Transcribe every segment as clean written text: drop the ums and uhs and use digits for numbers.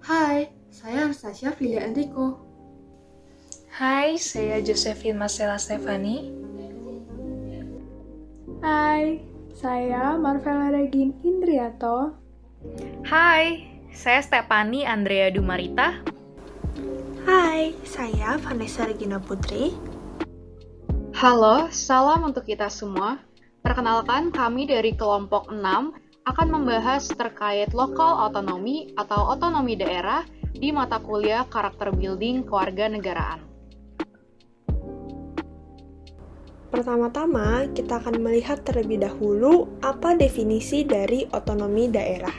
Hai, saya Anastasia Filia Enrico. Hai, saya Josephine Marcella Stefani. Hai, saya Marvella Regin Indriato. Hai, saya Stefani Andrea Dumarita. Hai, saya Vanessa Regina Putri. Halo, salam untuk kita semua. Perkenalkan, kami dari kelompok 6 akan membahas terkait lokal otonomi atau otonomi daerah di mata kuliah karakter building kewarganegaraan. Pertama-tama, kita akan melihat terlebih dahulu apa definisi dari otonomi daerah.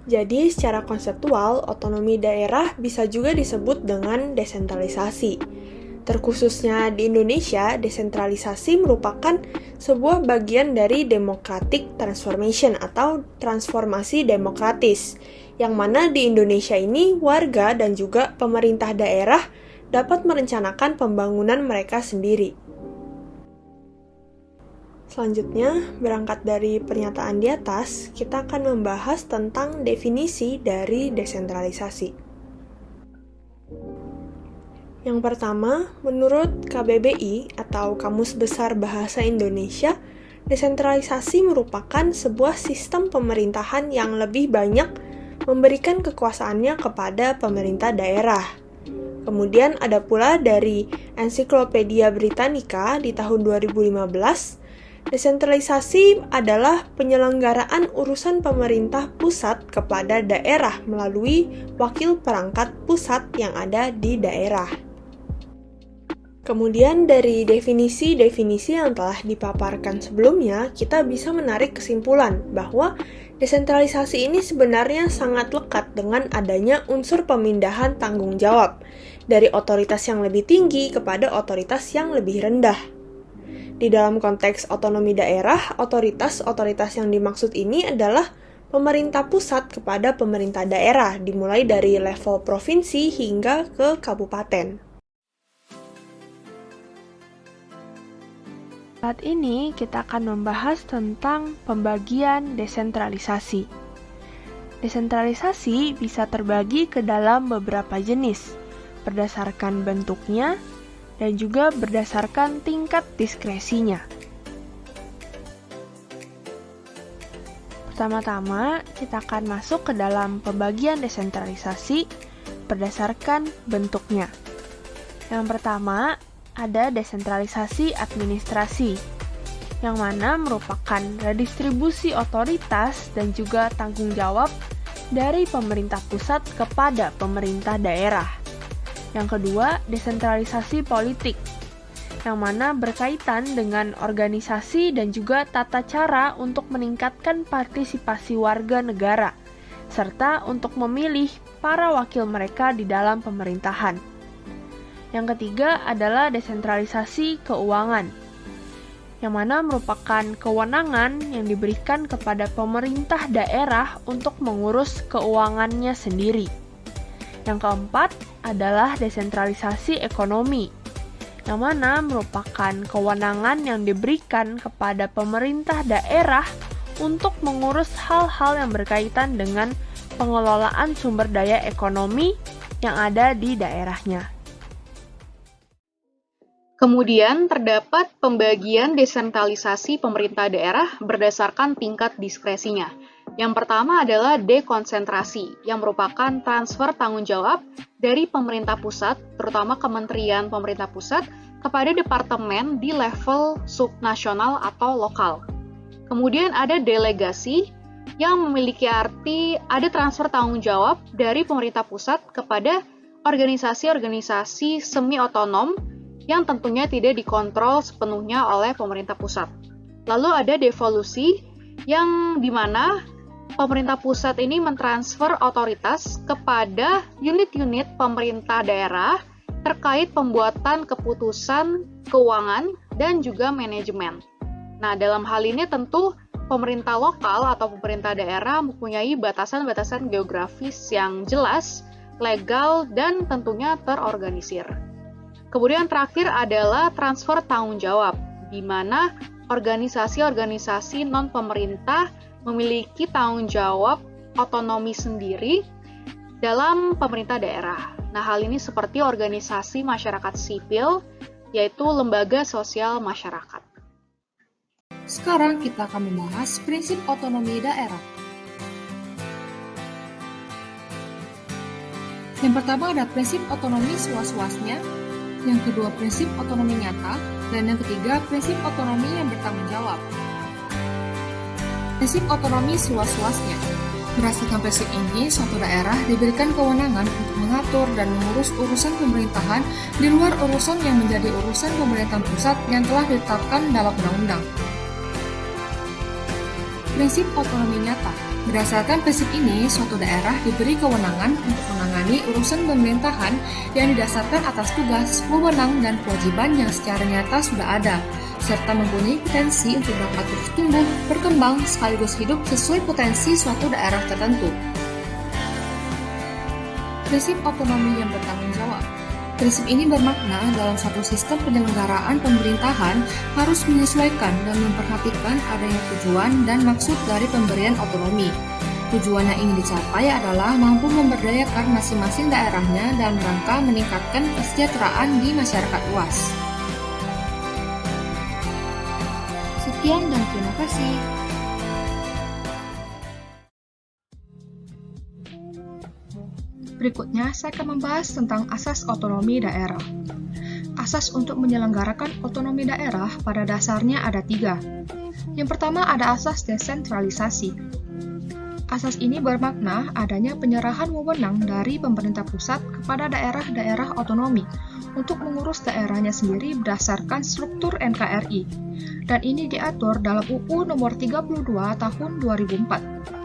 Jadi, secara konseptual, otonomi daerah bisa juga disebut dengan desentralisasi. Terkhususnya di Indonesia, desentralisasi merupakan sebuah bagian dari democratic transformation atau transformasi demokratis, yang mana di Indonesia ini warga dan juga pemerintah daerah dapat merencanakan pembangunan mereka sendiri. Selanjutnya, berangkat dari pernyataan di atas, kita akan membahas tentang definisi dari desentralisasi. Yang pertama, menurut KBBI atau Kamus Besar Bahasa Indonesia, desentralisasi merupakan sebuah sistem pemerintahan yang lebih banyak memberikan kekuasaannya kepada pemerintah daerah. Kemudian ada pula dari Ensiklopedia Britannica di tahun 2015, desentralisasi adalah penyelenggaraan urusan pemerintah pusat kepada daerah melalui wakil perangkat pusat yang ada di daerah. Kemudian dari definisi-definisi yang telah dipaparkan sebelumnya, kita bisa menarik kesimpulan bahwa desentralisasi ini sebenarnya sangat lekat dengan adanya unsur pemindahan tanggung jawab dari otoritas yang lebih tinggi kepada otoritas yang lebih rendah. Di dalam konteks otonomi daerah, otoritas-otoritas yang dimaksud ini adalah pemerintah pusat kepada pemerintah daerah, dimulai dari level provinsi hingga ke kabupaten. Saat ini kita akan membahas tentang pembagian desentralisasi. Desentralisasi bisa terbagi ke dalam beberapa jenis, berdasarkan bentuknya dan juga berdasarkan tingkat diskresinya. Pertama-tama, kita akan masuk ke dalam pembagian desentralisasi berdasarkan bentuknya. Yang pertama, ada desentralisasi administrasi, yang mana merupakan redistribusi otoritas dan juga tanggung jawab dari pemerintah pusat kepada pemerintah daerah. Yang kedua, desentralisasi politik, yang mana berkaitan dengan organisasi dan juga tata cara untuk meningkatkan partisipasi warga negara, serta untuk memilih para wakil mereka di dalam pemerintahan. Yang ketiga adalah desentralisasi keuangan, yang mana merupakan kewenangan yang diberikan kepada pemerintah daerah untuk mengurus keuangannya sendiri. Yang keempat adalah desentralisasi ekonomi, yang mana merupakan kewenangan yang diberikan kepada pemerintah daerah untuk mengurus hal-hal yang berkaitan dengan pengelolaan sumber daya ekonomi yang ada di daerahnya. Kemudian terdapat pembagian desentralisasi pemerintah daerah berdasarkan tingkat diskresinya. Yang pertama adalah dekonsentrasi, yang merupakan transfer tanggung jawab dari pemerintah pusat, terutama kementerian pemerintah pusat, kepada departemen di level subnasional atau lokal. Kemudian ada delegasi, yang memiliki arti ada transfer tanggung jawab dari pemerintah pusat kepada organisasi-organisasi semi-otonom yang tentunya tidak dikontrol sepenuhnya oleh pemerintah pusat. Lalu ada devolusi, yang dimana pemerintah pusat ini mentransfer otoritas kepada unit-unit pemerintah daerah terkait pembuatan keputusan keuangan dan juga manajemen. Nah, dalam hal ini tentu pemerintah lokal atau pemerintah daerah mempunyai batasan-batasan geografis yang jelas, legal, dan tentunya terorganisir. Kemudian terakhir adalah transfer tanggung jawab, di mana organisasi-organisasi non-pemerintah memiliki tanggung jawab otonomi sendiri dalam pemerintah daerah. Nah, hal ini seperti organisasi masyarakat sipil, yaitu lembaga sosial masyarakat. Sekarang kita akan membahas prinsip otonomi daerah. Yang pertama ada prinsip otonomi seluas-luasnya, yang kedua prinsip otonomi nyata, dan yang ketiga prinsip otonomi yang bertanggung jawab. Prinsip otonomi seluas-luasnya. Berdasarkan prinsip ini, suatu daerah diberikan kewenangan untuk mengatur dan mengurus urusan pemerintahan di luar urusan yang menjadi urusan pemerintahan pusat yang telah ditetapkan dalam undang-undang. Prinsip otonomi nyata. Berdasarkan prinsip ini, suatu daerah diberi kewenangan untuk menangani urusan pemerintahan yang didasarkan atas tugas, wewenang, dan kewajiban yang secara nyata sudah ada, serta mempunyai potensi untuk dapat terus tumbuh, berkembang, sekaligus hidup sesuai potensi suatu daerah tertentu. Prinsip otonomi yang bertanggung jawab. Prinsip ini bermakna dalam suatu sistem penyelenggaraan pemerintahan harus menyesuaikan dan memperhatikan adanya tujuan dan maksud dari pemberian otonomi. Tujuan yang ingin dicapai adalah mampu memberdayakan masing-masing daerahnya dalam rangka meningkatkan kesejahteraan di masyarakat luas. Sekian dan terima kasih. Berikutnya, saya akan membahas tentang asas otonomi daerah. Asas untuk menyelenggarakan otonomi daerah pada dasarnya ada 3. Yang pertama ada asas desentralisasi. Asas ini bermakna adanya penyerahan wewenang dari pemerintah pusat kepada daerah-daerah otonomi untuk mengurus daerahnya sendiri berdasarkan struktur NKRI. Dan ini diatur dalam UU nomor 32 tahun 2004.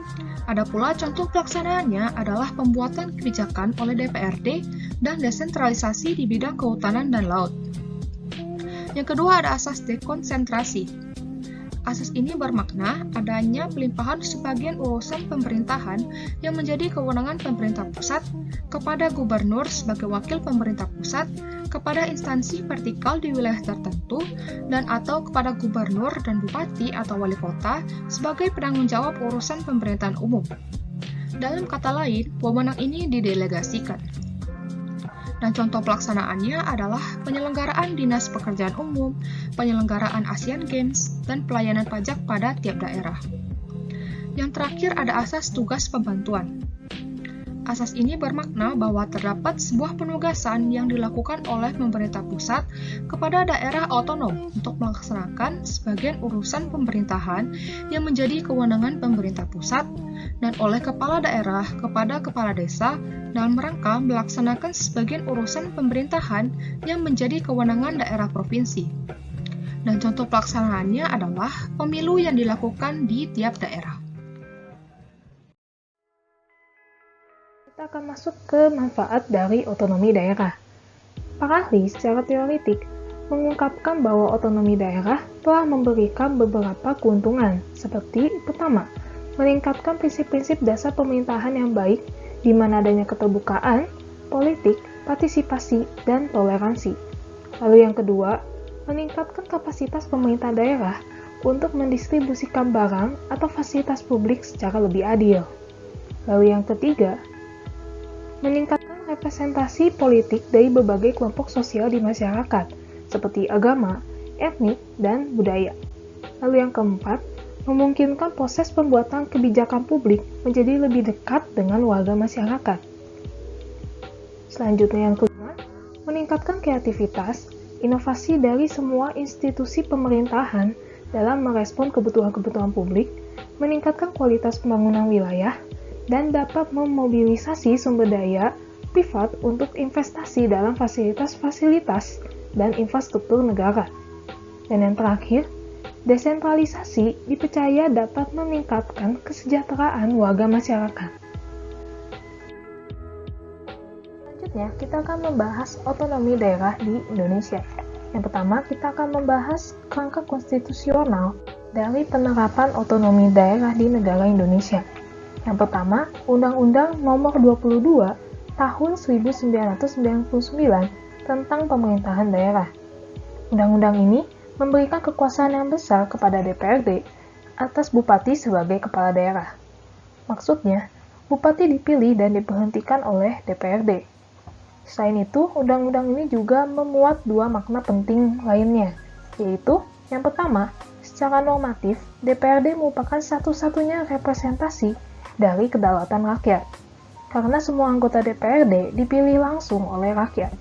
Ada pula contoh pelaksanaannya adalah pembuatan kebijakan oleh DPRD dan desentralisasi di bidang kehutanan dan laut. Yang kedua ada asas dekonsentrasi. Asas ini bermakna adanya pelimpahan sebagian urusan pemerintahan yang menjadi kewenangan pemerintah pusat kepada gubernur sebagai wakil pemerintah pusat, kepada instansi vertikal di wilayah tertentu, dan atau kepada gubernur dan bupati atau wali kota sebagai penanggung jawab urusan pemerintahan umum. Dalam kata lain, wewenang ini didelegasikan. Dan contoh pelaksanaannya adalah penyelenggaraan Dinas Pekerjaan Umum, penyelenggaraan Asian Games, dan pelayanan pajak pada tiap daerah. Yang terakhir ada asas tugas pembantuan. Asas ini bermakna bahwa terdapat sebuah penugasan yang dilakukan oleh pemerintah pusat kepada daerah otonom untuk melaksanakan sebagian urusan pemerintahan yang menjadi kewenangan pemerintah pusat dan oleh kepala daerah kepada kepala desa dalam rangka melaksanakan sebagian urusan pemerintahan yang menjadi kewenangan daerah provinsi. Dan contoh pelaksanaannya adalah pemilu yang dilakukan di tiap daerah. Kita akan masuk ke manfaat dari otonomi daerah. Para ahli secara teoritik mengungkapkan bahwa otonomi daerah telah memberikan beberapa keuntungan, seperti pertama, meningkatkan prinsip-prinsip dasar pemerintahan yang baik, di mana adanya keterbukaan, politik, partisipasi, dan toleransi. Lalu yang kedua, meningkatkan kapasitas pemerintah daerah untuk mendistribusikan barang atau fasilitas publik secara lebih adil. Lalu yang ketiga, meningkatkan representasi politik dari berbagai kelompok sosial di masyarakat, seperti agama, etnik, dan budaya. Lalu yang keempat, memungkinkan proses pembuatan kebijakan publik menjadi lebih dekat dengan warga masyarakat. Selanjutnya yang kelima, meningkatkan kreativitas, inovasi dari semua institusi pemerintahan dalam merespon kebutuhan-kebutuhan publik, meningkatkan kualitas pembangunan wilayah, dan dapat memobilisasi sumber daya privat untuk investasi dalam fasilitas-fasilitas dan infrastruktur negara. Dan yang terakhir, desentralisasi dipercaya dapat meningkatkan kesejahteraan warga masyarakat. Selanjutnya, kita akan membahas otonomi daerah di Indonesia. Yang pertama, kita akan membahas kerangka konstitusional dari penerapan otonomi daerah di negara Indonesia. Yang pertama, Undang-Undang Nomor 22 Tahun 1999 tentang Pemerintahan Daerah. Undang-undang ini memberikan kekuasaan yang besar kepada DPRD atas bupati sebagai kepala daerah. Maksudnya, bupati dipilih dan diberhentikan oleh DPRD. Selain itu, undang-undang ini juga memuat dua makna penting lainnya, yaitu yang pertama, secara normatif, DPRD merupakan satu-satunya representasi dari kedaulatan rakyat, karena semua anggota DPRD dipilih langsung oleh rakyat.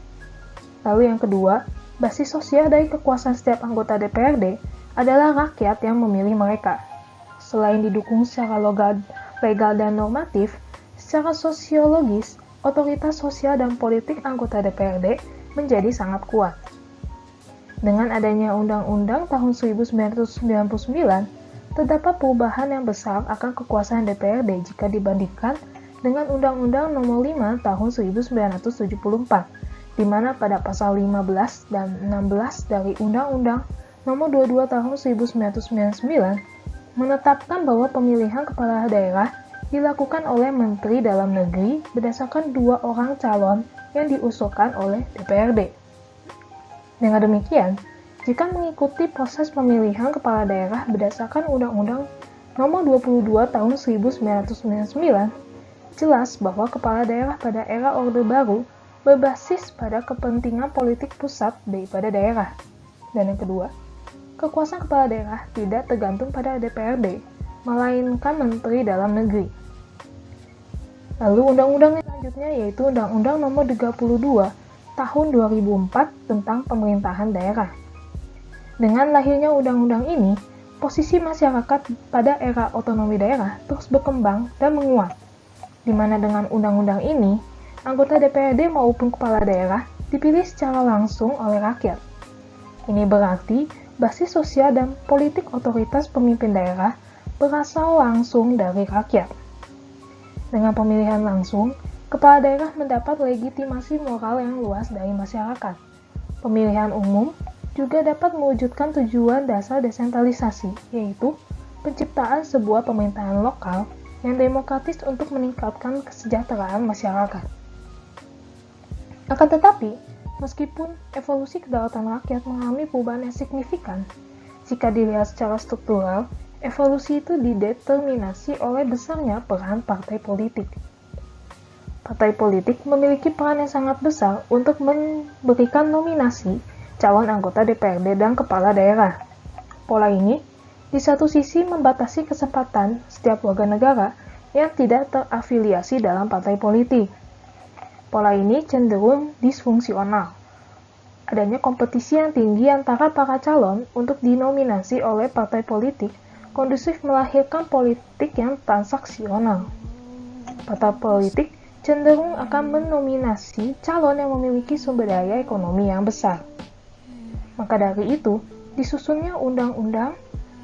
Lalu yang kedua, basis sosial dari kekuasaan setiap anggota DPRD adalah rakyat yang memilih mereka. Selain didukung secara legal dan normatif, secara sosiologis, otoritas sosial dan politik anggota DPRD menjadi sangat kuat. Dengan adanya Undang-Undang tahun 1999, terdapat perubahan yang besar akan kekuasaan DPRD jika dibandingkan dengan Undang-Undang Nomor 5 Tahun 1974, di mana pada pasal 15 dan 16 dari Undang-Undang Nomor 22 Tahun 1999 menetapkan bahwa pemilihan kepala daerah dilakukan oleh Menteri Dalam Negeri berdasarkan 2 orang calon yang diusulkan oleh DPRD. Dengan demikian, jika mengikuti proses pemilihan kepala daerah berdasarkan Undang-Undang Nomor 22 Tahun 1999, jelas bahwa kepala daerah pada era Orde Baru berbasis pada kepentingan politik pusat daripada daerah. Dan yang kedua, kekuasaan kepala daerah tidak tergantung pada DPRD, melainkan Menteri Dalam Negeri. Lalu undang-undang selanjutnya yaitu Undang-Undang Nomor 32 Tahun 2004 tentang Pemerintahan Daerah. Dengan lahirnya undang-undang ini, posisi masyarakat pada era otonomi daerah terus berkembang dan menguat, di mana dengan undang-undang ini, anggota DPRD maupun kepala daerah dipilih secara langsung oleh rakyat. Ini berarti basis sosial dan politik otoritas pemimpin daerah berasal langsung dari rakyat. Dengan pemilihan langsung, kepala daerah mendapat legitimasi moral yang luas dari masyarakat. Pemilihan umum juga dapat mewujudkan tujuan dasar desentralisasi, yaitu penciptaan sebuah pemerintahan lokal yang demokratis untuk meningkatkan kesejahteraan masyarakat. Akan tetapi, meskipun evolusi kedaulatan rakyat mengalami perubahan yang signifikan, jika dilihat secara struktural, evolusi itu dideterminasi oleh besarnya peran partai politik. Partai politik memiliki peran yang sangat besar untuk memberikan nominasi calon anggota DPRD dan kepala daerah. Pola ini, di satu sisi membatasi kesempatan setiap warga negara yang tidak terafiliasi dalam partai politik. Pola ini cenderung disfungsional. Adanya kompetisi yang tinggi antara para calon untuk dinominasi oleh partai politik kondusif melahirkan politik yang transaksional. Partai politik cenderung akan menominasi calon yang memiliki sumber daya ekonomi yang besar. Maka dari itu, disusunnya Undang-Undang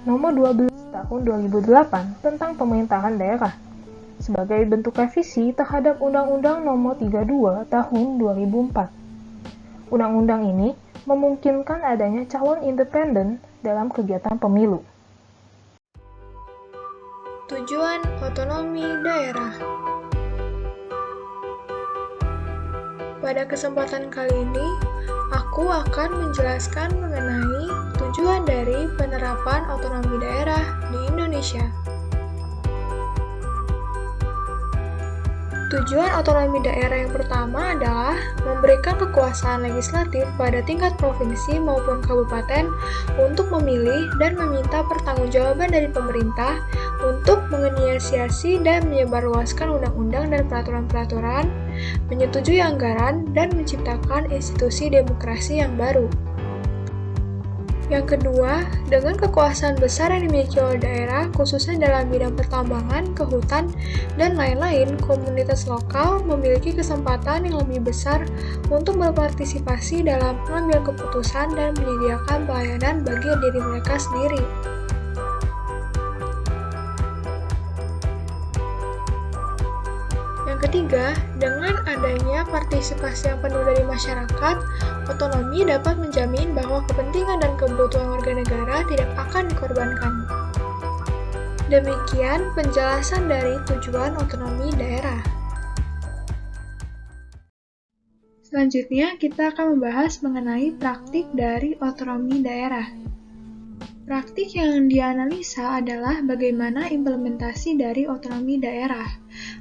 Nomor 12 Tahun 2008 tentang Pemerintahan Daerah sebagai bentuk revisi terhadap Undang-Undang Nomor 32 Tahun 2004. Undang-undang ini memungkinkan adanya calon independen dalam kegiatan pemilu. Tujuan otonomi daerah. Pada kesempatan kali ini, aku akan menjelaskan mengenai tujuan dari penerapan otonomi daerah di Indonesia. Tujuan otonomi daerah yang pertama adalah memberikan kekuasaan legislatif pada tingkat provinsi maupun kabupaten untuk memilih dan meminta pertanggungjawaban dari pemerintah untuk menginisiasi dan menyebarluaskan undang-undang dan peraturan-peraturan, menyetujui anggaran, dan menciptakan institusi demokrasi yang baru. Yang kedua, dengan kekuasaan besar yang dimiliki oleh daerah, khususnya dalam bidang pertambangan, kehutan, dan lain-lain, komunitas lokal memiliki kesempatan yang lebih besar untuk berpartisipasi dalam mengambil keputusan dan menyediakan pelayanan bagi diri mereka sendiri. Yang ketiga, dengan adanya partisipasi yang penuh dari masyarakat, otonomi dapat menjamin bahwa kepentingan dan kebutuhan warga negara tidak akan dikorbankan. Demikian penjelasan dari tujuan otonomi daerah. Selanjutnya, kita akan membahas mengenai praktik dari otonomi daerah. Praktik yang dianalisa adalah bagaimana implementasi dari otonomi daerah.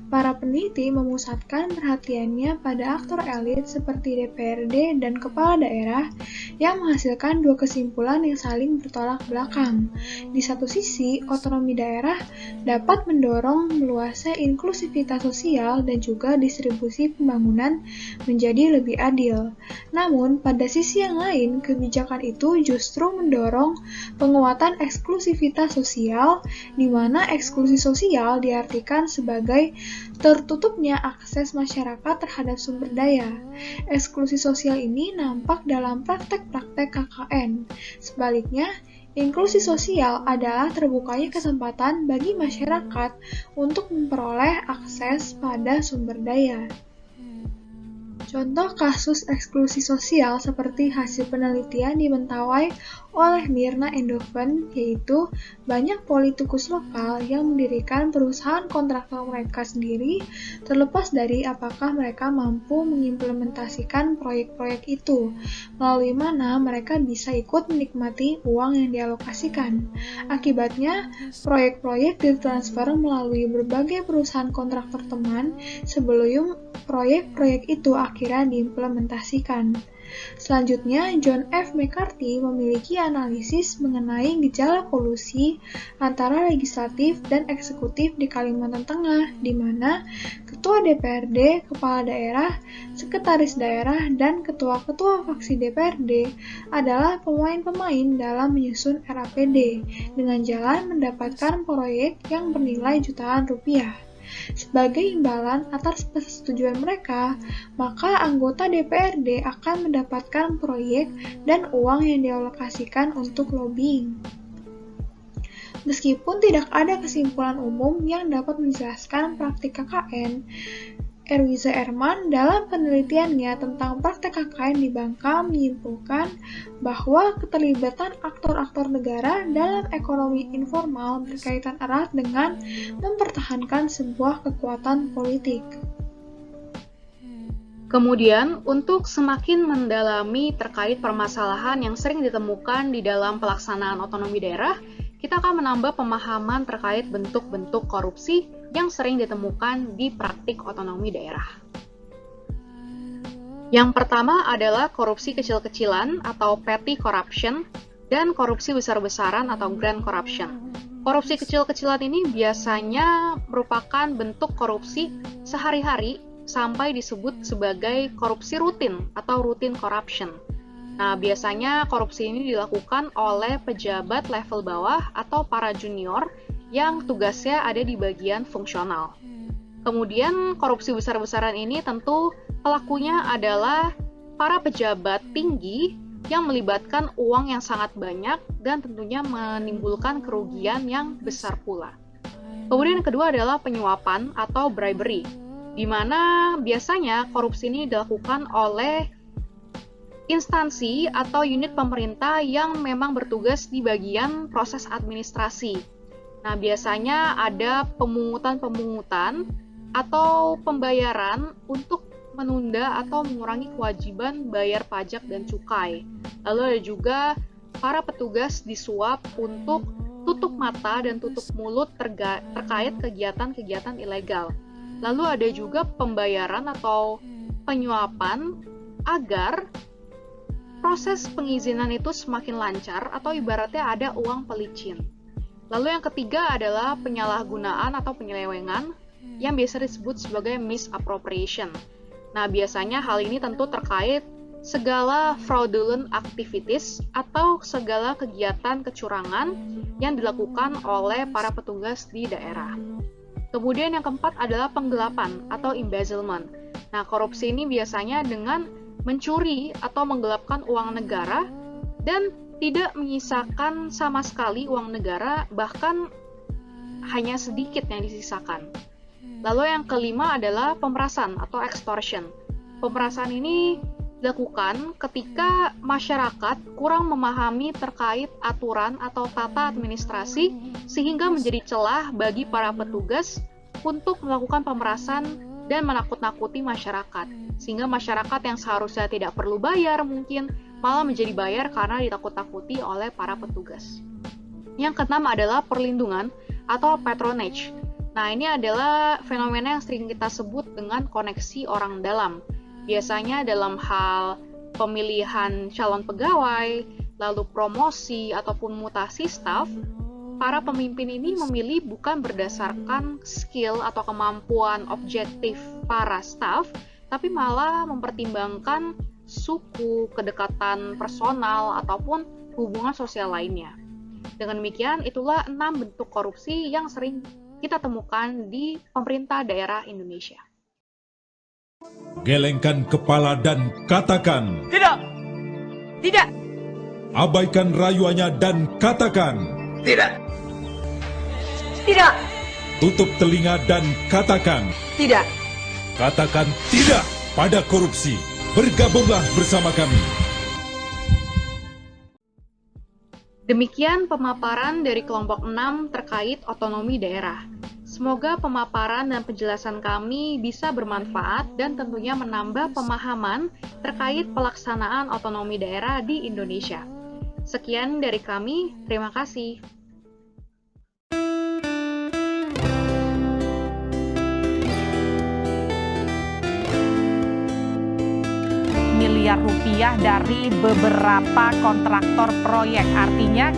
Para peneliti memusatkan perhatiannya pada aktor elit seperti DPRD dan kepala daerah yang menghasilkan dua kesimpulan yang saling bertolak belakang. Di satu sisi, otonomi daerah dapat mendorong meluasnya inklusivitas sosial dan juga distribusi pembangunan menjadi lebih adil. Namun, pada sisi yang lain, kebijakan itu justru mendorong penguatan eksklusivitas sosial, di mana eksklusi sosial diartikan sebagai tertutupnya akses masyarakat terhadap sumber daya. Eksklusi sosial ini nampak dalam praktek-praktek KKN. Sebaliknya, inklusi sosial adalah terbukanya kesempatan bagi masyarakat untuk memperoleh akses pada sumber daya. Contoh kasus eksklusi sosial seperti hasil penelitian di Mentawai oleh Mirna Endoven, yaitu banyak politikus lokal yang mendirikan perusahaan kontraktor mereka sendiri, terlepas dari apakah mereka mampu mengimplementasikan proyek-proyek itu, melalui mana mereka bisa ikut menikmati uang yang dialokasikan. Akibatnya, proyek-proyek ditransfer melalui berbagai perusahaan kontraktor teman sebelum proyek-proyek itu akhirnya diimplementasikan. Selanjutnya, John F. McCarthy memiliki analisis mengenai gejala kolusi antara legislatif dan eksekutif di Kalimantan Tengah, di mana Ketua DPRD, Kepala Daerah, Sekretaris Daerah, dan Ketua-Ketua Fraksi DPRD adalah pemain-pemain dalam menyusun RAPD dengan jalan mendapatkan proyek yang bernilai jutaan rupiah. Sebagai imbalan atas persetujuan mereka, maka anggota DPRD akan mendapatkan proyek dan uang yang dialokasikan untuk lobbying. Meskipun tidak ada kesimpulan umum yang dapat menjelaskan praktik KKN, Erwiza Erman dalam penelitiannya tentang praktek KKN di Bangka menyimpulkan bahwa keterlibatan aktor-aktor negara dalam ekonomi informal berkaitan erat dengan mempertahankan sebuah kekuatan politik. Kemudian, untuk semakin mendalami terkait permasalahan yang sering ditemukan di dalam pelaksanaan otonomi daerah, kita akan menambah pemahaman terkait bentuk-bentuk korupsi yang sering ditemukan di praktik otonomi daerah. Yang pertama adalah korupsi kecil-kecilan atau petty corruption dan korupsi besar-besaran atau grand corruption. Korupsi kecil-kecilan ini biasanya merupakan bentuk korupsi sehari-hari sampai disebut sebagai korupsi rutin atau routine corruption. Nah, biasanya korupsi ini dilakukan oleh pejabat level bawah atau para junior yang tugasnya ada di bagian fungsional. Kemudian, korupsi besar-besaran ini tentu pelakunya adalah para pejabat tinggi yang melibatkan uang yang sangat banyak dan tentunya menimbulkan kerugian yang besar pula. Kemudian yang kedua adalah penyuapan atau bribery, di mana biasanya korupsi ini dilakukan oleh instansi atau unit pemerintah yang memang bertugas di bagian proses administrasi. Nah, biasanya ada pemungutan-pemungutan atau pembayaran untuk menunda atau mengurangi kewajiban bayar pajak dan cukai. Lalu ada juga para petugas disuap untuk tutup mata dan tutup mulut terkait kegiatan-kegiatan ilegal. Lalu ada juga pembayaran atau penyuapan agar proses pengizinan itu semakin lancar atau ibaratnya ada uang pelicin. Lalu yang ketiga adalah penyalahgunaan atau penyelewengan yang biasa disebut sebagai misappropriation. Nah, biasanya hal ini tentu terkait segala fraudulent activities atau segala kegiatan kecurangan yang dilakukan oleh para petugas di daerah. Kemudian yang keempat adalah penggelapan atau embezzlement. Nah, korupsi ini biasanya dengan mencuri atau menggelapkan uang negara dan tidak menyisakan sama sekali uang negara, bahkan hanya sedikit yang disisakan. Lalu yang kelima adalah pemerasan atau extortion. Pemerasan ini dilakukan ketika masyarakat kurang memahami terkait aturan atau tata administrasi sehingga menjadi celah bagi para petugas untuk melakukan pemerasan dan menakut-nakuti masyarakat. Sehingga masyarakat yang seharusnya tidak perlu bayar mungkin malah menjadi bayar karena ditakut-takuti oleh para petugas. Yang keenam adalah perlindungan atau patronage. Nah, ini adalah fenomena yang sering kita sebut dengan koneksi orang dalam. Biasanya dalam hal pemilihan calon pegawai, lalu promosi ataupun mutasi staf, para pemimpin ini memilih bukan berdasarkan skill atau kemampuan objektif para staf, tapi malah mempertimbangkan suku, kedekatan personal, ataupun hubungan sosial lainnya. Dengan demikian, itulah 6 bentuk korupsi yang sering kita temukan di pemerintah daerah Indonesia. Gelengkan kepala dan katakan, Tidak! Tidak! abaikan rayuannya dan katakan, Tidak! Tidak! tutup telinga dan katakan, Tidak! katakan tidak pada korupsi. Bergabunglah bersama kami. Demikian pemaparan dari kelompok 6 terkait otonomi daerah. Semoga pemaparan dan penjelasan kami bisa bermanfaat dan tentunya menambah pemahaman terkait pelaksanaan otonomi daerah di Indonesia. Sekian dari kami, terima kasih. Miliar rupiah dari beberapa kontraktor proyek, artinya